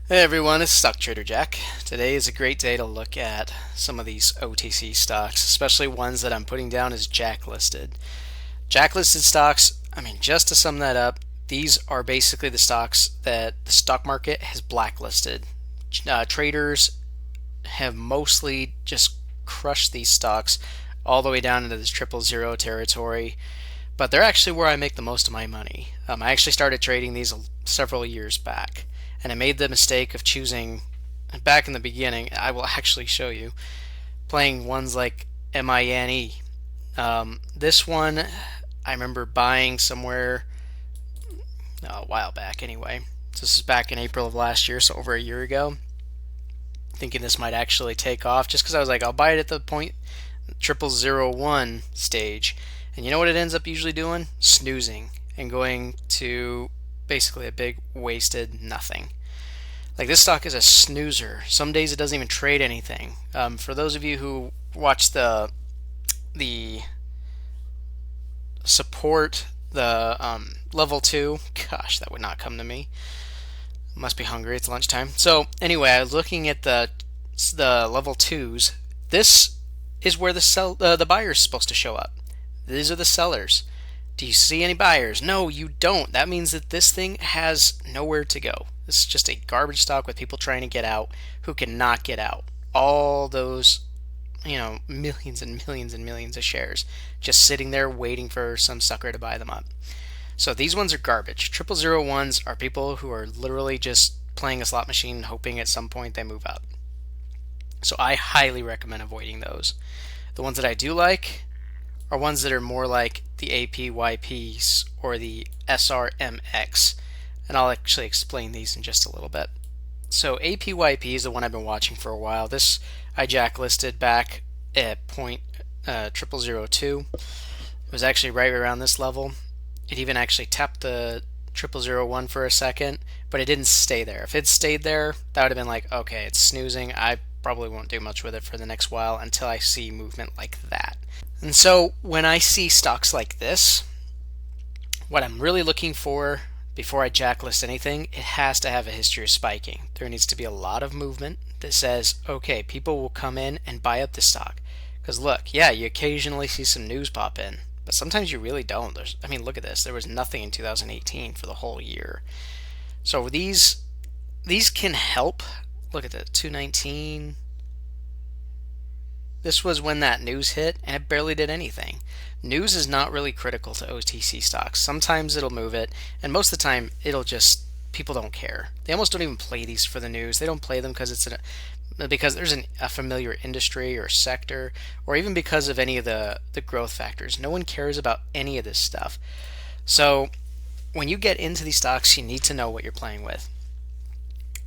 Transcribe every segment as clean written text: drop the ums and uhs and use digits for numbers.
Hey everyone, it's Stock Trader Jack. Today is a great day to look at some of these OTC stocks, especially ones that I'm putting down as Jack listed. Jack listed stocks, just to sum that up, these are basically the stocks that the stock market has blacklisted. Traders have mostly just crushed these stocks all the way down into this triple zero territory, but they're actually where I make the most of my money. I actually started trading these several years back, and I made the mistake of choosing back in the beginning. I will actually show you playing ones like MINE. This one I remember buying somewhere a while back. Anyway, this is back in April of last year, so over a year ago. Thinking this might actually take off, just because I was like, I'll buy it at the point 0001 stage. And you know what it ends up usually doing? Snoozing and going to basically a big wasted nothing. Like, this stock is a snoozer. Some days it doesn't even trade anything. For those of you who watch the support, the level 2, gosh, that would not come to me. Must be hungry. It's lunchtime. So anyway, I was looking at the level 2s. This is where the buyer's supposed to show up. These are the sellers. Do you see any buyers? No, you don't. That means that this thing has nowhere to go. This is just a garbage stock with people trying to get out who cannot get out. All those, millions and millions and millions of shares just sitting there waiting for some sucker to buy them up. So these ones are garbage. 0001s are people who are literally just playing a slot machine hoping at some point they move up. So I highly recommend avoiding those. The ones that I do like are ones that are more like the APYPs or the SRMX. And I'll actually explain these in just a little bit. So APYP is the one I've been watching for a while. This I Jack listed back at point 0002. It was actually right around this level. It even actually tapped the 0001 for a second, but it didn't stay there. If it stayed there, that would have been like, okay, it's snoozing. I probably won't do much with it for the next while until I see movement like that. And so when I see stocks like this, what I'm really looking for before I jacklist anything, it has to have a history of spiking. There needs to be a lot of movement that says, okay, people will come in and buy up the stock. Because look, yeah, you occasionally see some news pop in, but sometimes you really don't. Look at this. There was nothing in 2018 for the whole year. So these can help. Look at the 219. This was when that news hit, and it barely did anything. News is not really critical to OTC stocks. Sometimes it'll move it, and most of the time it'll just, people don't care. They almost don't even play these for the news. They don't play them because there's a familiar industry or sector, or even because of any of the growth factors. No one cares about any of this stuff. So when you get into these stocks, you need to know what you're playing with.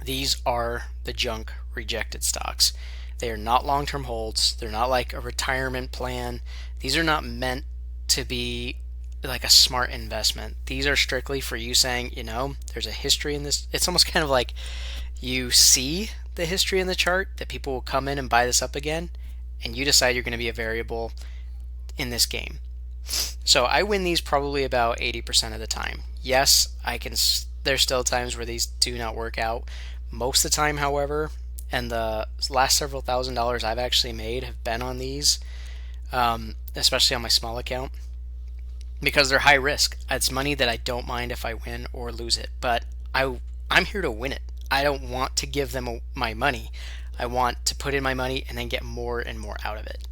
These are the junk rejected stocks. They are not long-term holds. They're not like a retirement plan. These are not meant to be like a smart investment. These are strictly for you saying, there's a history in this. It's almost kind of like you see the history in the chart that people will come in and buy this up again, and you decide you're going to be a variable in this game. So I win these probably about 80% of the time. Yes, there's still times where these do not work out. Most of the time, however, and the last several $1,000s I've actually made have been on these, especially on my small account, because they're high risk. It's money that I don't mind if I win or lose it, but I'm here to win it. I don't want to give them my money. I want to put in my money and then get more and more out of it.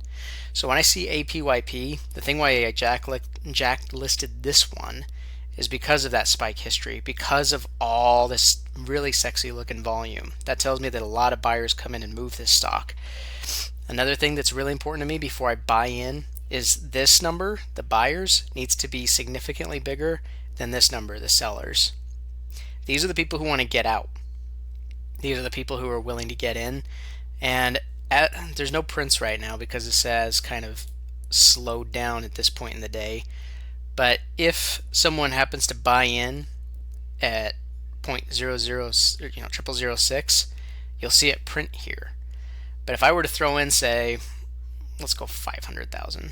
So when I see APYP, the thing why I Jack listed this one is because of that spike history, because of all this really sexy looking volume. That tells me that a lot of buyers come in and move this stock. Another thing that's really important to me before I buy in is this number, the buyers, needs to be significantly bigger than this number, the sellers. These are the people who want to get out. These are the people who are willing to get in. And there's no prints right now because it says kind of slowed down at this point in the day. But if someone happens to buy in at 0.0006, you'll see it print here. But if I were to throw in, say, let's go 500,000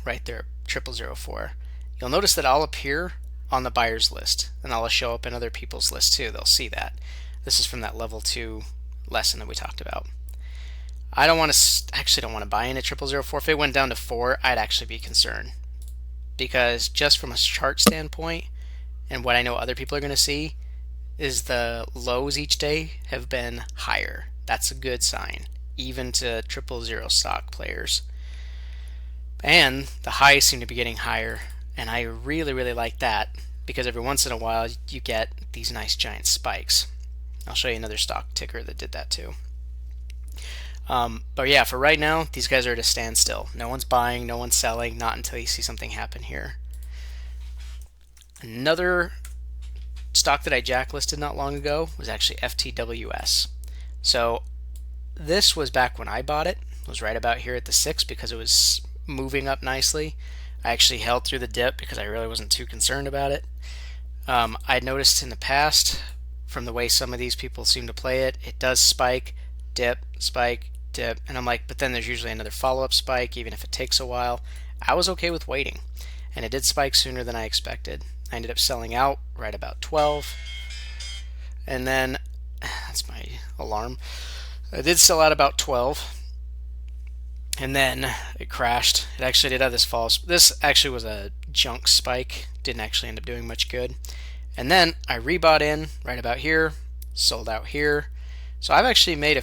right there, 0004, you'll notice that I'll appear on the buyer's list, and I'll show up in other people's lists too. They'll see that. This is from that level 2 lesson that we talked about. I don't want to actually don't want to buy in at 0004. If it went down to 4, I'd actually be concerned, because just from a chart standpoint and what I know other people are going to see is the lows each day have been higher. That's a good sign, even to 000 stock players. And the highs seem to be getting higher, and I really like that, because every once in a while you get these nice giant spikes. I'll show you another stock ticker that did that too. But yeah, for right now, these guys are at a standstill. No one's buying, no one's selling, not until you see something happen here. Another stock that I jacklisted not long ago was actually FTWS. So this was back when I bought it. It was right about here at the 6 because it was moving up nicely. I actually held through the dip because I really wasn't too concerned about it. I'd noticed in the past, from the way some of these people seem to play it, it does spike, dip, dip, and I'm like, but then there's usually another follow-up spike, even if it takes a while. I was okay with waiting, and it did spike sooner than I expected. I ended up selling out right about 12, and then, that's my alarm, I did sell out about 12, and then it crashed. It actually did have this fall. This actually was a junk spike, didn't actually end up doing much good. And then I rebought in right about here, sold out here. So I've actually made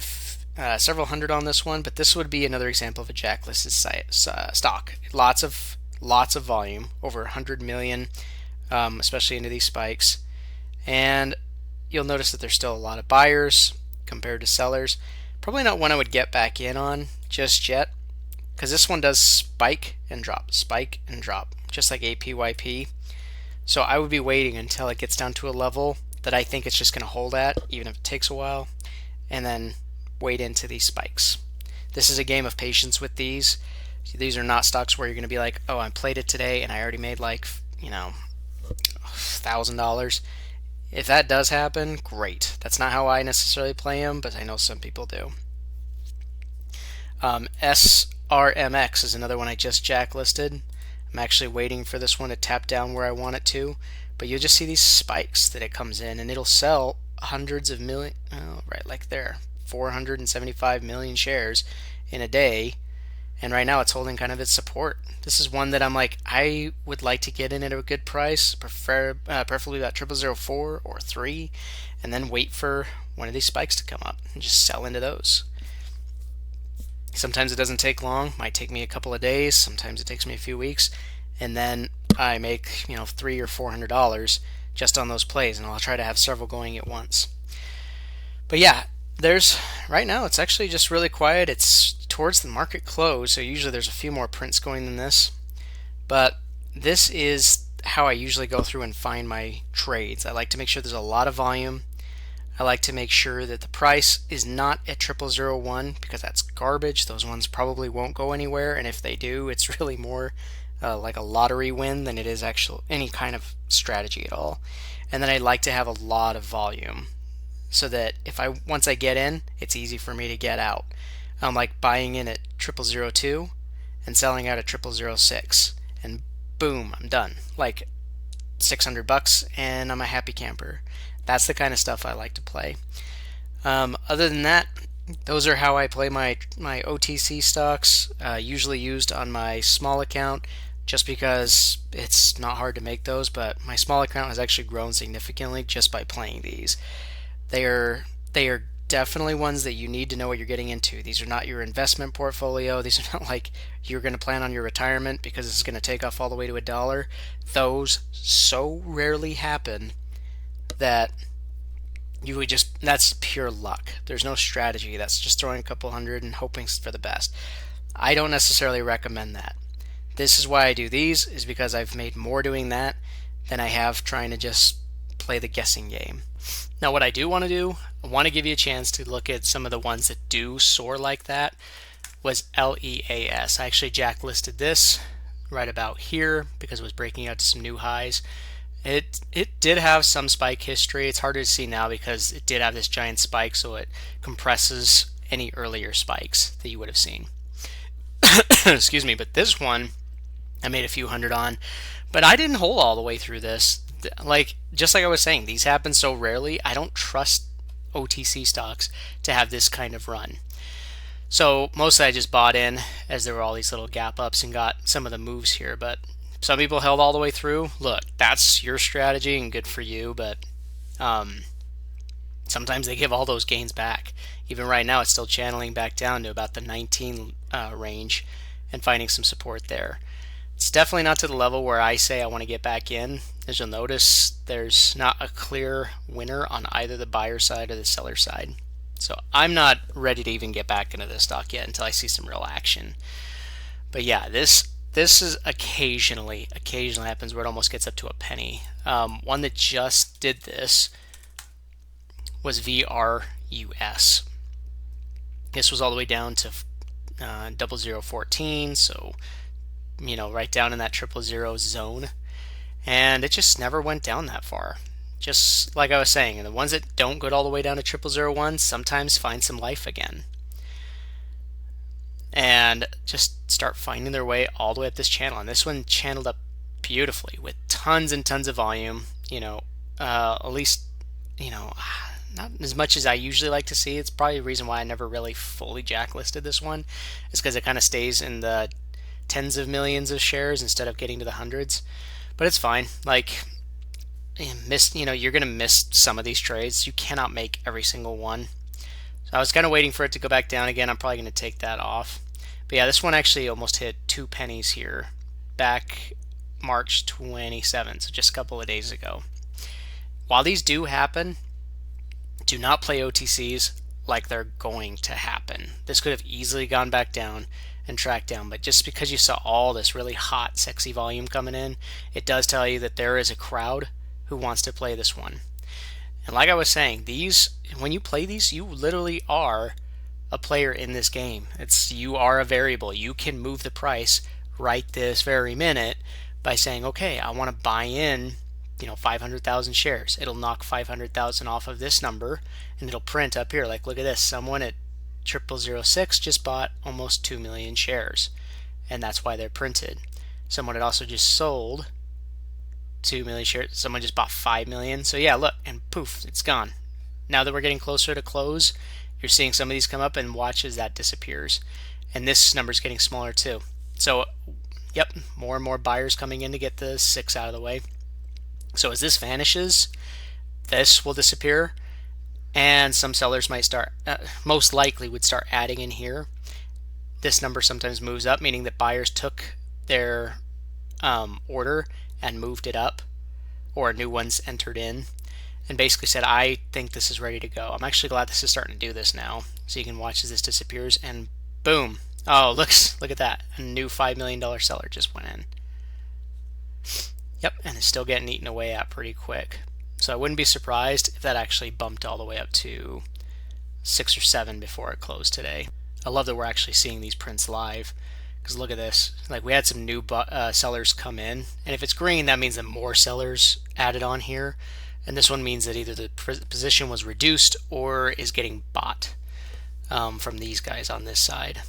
several hundred on this one, but this would be another example of a jacklisted stock. Lots of volume, over 100 million, especially into these spikes. And you'll notice that there's still a lot of buyers compared to sellers. Probably not one I would get back in on just yet, because this one does spike and drop, just like APYP. So I would be waiting until it gets down to a level that I think it's just going to hold at, even if it takes a while, and then wait into these spikes. This is a game of patience with these. These are not stocks where you're going to be like, oh, I played it today and I already made like, $1,000. If that does happen, great. That's not how I necessarily play them, but I know some people do. SRMX is another one I just jacklisted. I'm actually waiting for this one to tap down where I want it to, but you'll just see these spikes that it comes in, and it'll sell hundreds of million, right like there, 475 million shares in a day, and right now it's holding kind of its support. This is one that I'm like, I would like to get in at a good price, preferably about 0004 or 3, and then wait for one of these spikes to come up and just sell into those. Sometimes it doesn't take long, might take me a couple of days, sometimes it takes me a few weeks, and then I make $300 or $400 just on those plays, and I'll try to have several going at once. But yeah, right now it's actually just really quiet. It's towards the market close, so usually there's a few more prints going than this, but this is how I usually go through and find my trades. I like to make sure there's a lot of volume. I like to make sure that the price is not at 0001, because that's garbage. Those ones probably won't go anywhere, and if they do, it's really more like a lottery win than it is actual any kind of strategy at all. And then I like to have a lot of volume, so that once I get in, it's easy for me to get out. I'm like buying in at 0002 and selling out at 0006, and boom, I'm done. Like $600, and I'm a happy camper. That's the kind of stuff I like to play. Other than that, those are how I play my OTC stocks, usually used on my small account, just because it's not hard to make those, but my small account has actually grown significantly just by playing these. They are definitely ones that you need to know what you're getting into. These are not your investment portfolio. These are not like you're going to plan on your retirement because it's going to take off all the way to $1. Those so rarely happen that that's pure luck. There's no strategy. That's just throwing a couple hundred and hoping for the best. I don't necessarily recommend that. This is why I do these, is because I've made more doing that than I have trying to just play the guessing game. Now what I do want to do, I want to give you a chance to look at some of the ones that do soar like that, was LEAS. I actually jacklisted this right about here because it was breaking out to some new highs. It did have some spike history. It's harder to see now because it did have this giant spike, so it compresses any earlier spikes that you would have seen. Excuse me, but this one I made a few hundred on, but I didn't hold all the way through this. Just like I was saying, these happen so rarely. I don't trust OTC stocks to have this kind of run. So mostly I just bought in as there were all these little gap ups and got some of the moves here, but some people held all the way through. Look, that's your strategy and good for you, but sometimes they give all those gains back. Even right now, it's still channeling back down to about the 19 range and finding some support there. It's definitely not to the level where I say I want to get back in. As you'll notice, there's not a clear winner on either the buyer side or the seller side. So I'm not ready to even get back into this stock yet until I see some real action. But yeah, this is occasionally happens where it almost gets up to a penny. One that just did this was VRUS. This was all the way down to 0014, so right down in that 000 zone, and it just never went down that far. Just like I was saying, and the ones that don't go all the way down to 0001 sometimes find some life again and just start finding their way all the way up this channel. And this one channeled up beautifully with tons and tons of volume. At least not as much as I usually like to see. It's probably the reason why I never really fully jacklisted this one, is because it kind of stays in the tens of millions of shares instead of getting to the hundreds. But it's fine. Like, you're gonna miss some of these trades. You cannot make every single one. So I was kind of waiting for it to go back down again. I'm probably gonna take that off. But yeah, this one actually almost hit 2 pennies here back March 27th, so just a couple of days ago. While these do happen, do not play OTCs like they're going to happen. This could have easily gone back down and tracked down, but just because you saw all this really hot, sexy volume coming in, it does tell you that there is a crowd who wants to play this one. And like I was saying, when you play these, you literally are a player in this game. You are a variable. You can move the price right this very minute by saying, okay, I want to buy in 500,000 shares. It'll knock 500,000 off of this number and it'll print up here. Like, look at this. Someone at 0006 just bought almost 2 million shares, and that's why they're printed. Someone had also just sold 2 million shares. Someone just bought 5 million. So yeah, look, and poof, it's gone. Now that we're getting closer to close, you're seeing some of these come up, and watch as that disappears. And this number's getting smaller too. So yep, more and more buyers coming in to get the 6 out of the way. So as this vanishes, this will disappear, and some sellers might start, most likely would start adding in here. This number sometimes moves up, meaning that buyers took their order and moved it up, or new ones entered in and basically said, I think this is ready to go. I'm actually glad this is starting to do this now. So you can watch as this disappears, and boom. Oh, look at that. A new $5 million seller just went in. Yep, and it's still getting eaten away at pretty quick. So I wouldn't be surprised if that actually bumped all the way up to 6 or 7 before it closed today. I love that we're actually seeing these prints live, because look at this. Like, we had some new sellers come in, and if it's green, that means that more sellers added on here. And this one means that either the position was reduced or is getting bought from these guys on this side.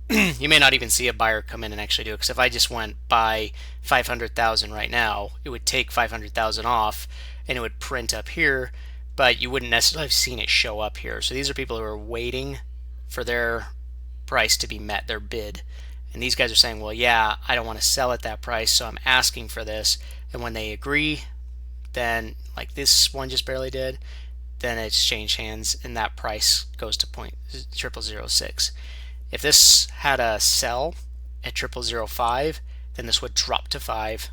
You may not even see a buyer come in and actually do it, because if I just went buy 500,000 right now, it would take 500,000 off and it would print up here, but you wouldn't necessarily have seen it show up here. So these are people who are waiting for their price to be met, their bid. And these guys are saying, well, yeah, I don't want to sell at that price, so I'm asking for this. And when they agree, then, like this one just barely did, then it's changed hands and that price goes to 0.0006. If this had a sell at 0005, then this would drop to 5,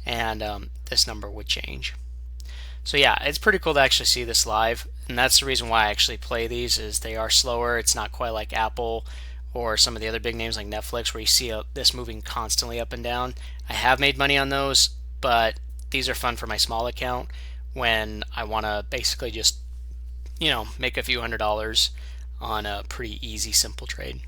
and this number would change. So yeah, it's pretty cool to actually see this live, and that's the reason why I actually play these, is they are slower. It's not quite like Apple or some of the other big names like Netflix, where you see this moving constantly up and down. I have made money on those, but these are fun for my small account when I want to basically just, make a few $100s on a pretty easy, simple trade.